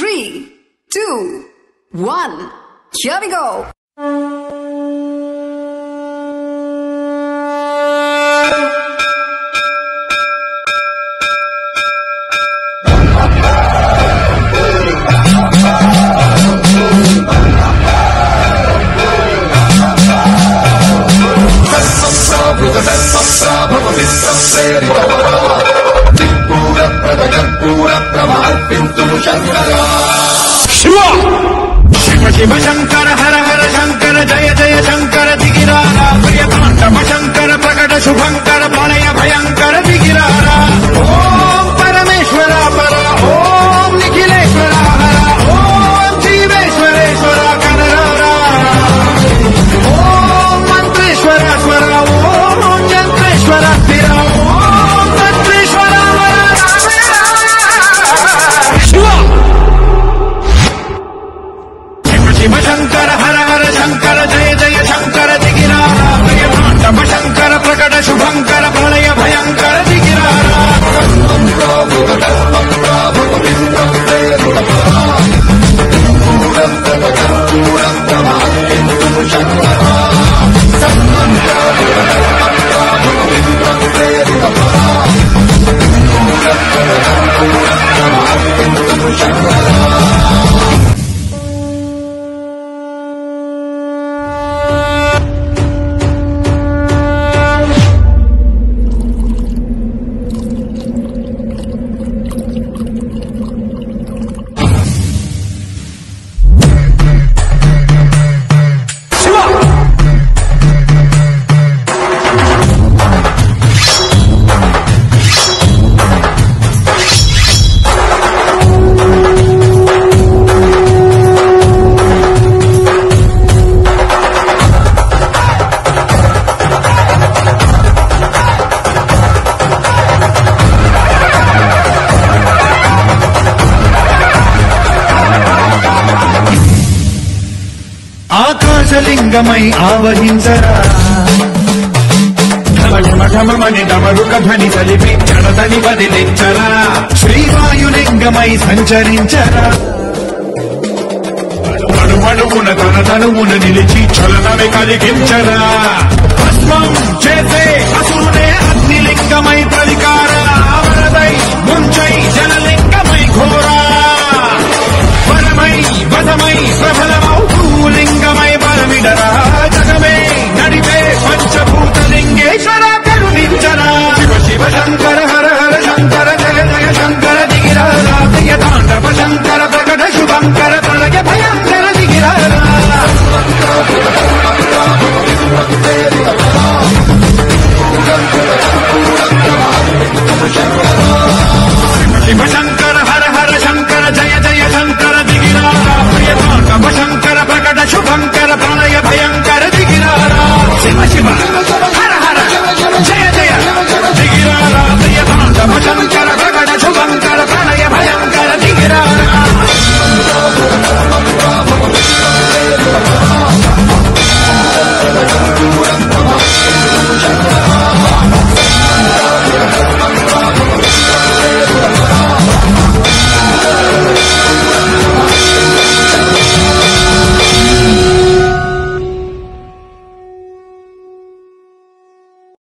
3, 2, 1. Here we go. Shiv Shankar हर हर शंकर जय जय शंकर दिगिरारा प्रियतांडव शंकर प्रकट शुभंकर प्रणय भयंकर दिगिरारा ओम परमेश्वर पर ओम निखिलेश्वर हर ओम जीवेश्वरेश्वर कनरारा ओम मंत्रेश्वर स्वर ओम यंत्रेश्वर स्थिर ओम तंत्रेश्वर शिव शंकर हर हर शंकर जय जय शंकर दिगिरारा प्रियतांडव शंकर प्रकट शुभंकर प्रलय भयंकर दिगिरारा ఆకాశలింగమై ఆవహించరా ఢమఢమఢమని డమరుక ధ్వని తలిపి జడదని వదిలించరా శ్రీవాయులింగమై సంచరించరా అణువణువున తన తనువున నిలిచి చలనమే కలిగించరా భస్మం చేసే అసురునే అగ్నిలింగమై ప్రలికార వరదై ముంచై జనలింగమై ఘోరా వరమై వదమై ప్రబలమౌ భూలింగమై బలమిడరా జగమే నడిపే పంచభూతలింగేశ్వర కరుణించరా శివ శివ శంకర హర హర శంకర జయ జయ శంకర దిగిరారా ప్రియతాండవ శంకర ప్రకట శుభంకర ప్రళయ భయంకర దిగిరారా శివ శంకర హర హర శంకర జయ జయ శంకర దిగిరారా ప్రియతాండవ శంకర ప్రకట శుభంకర ప్రళయ భయంకర దిగిరారా శివ శివ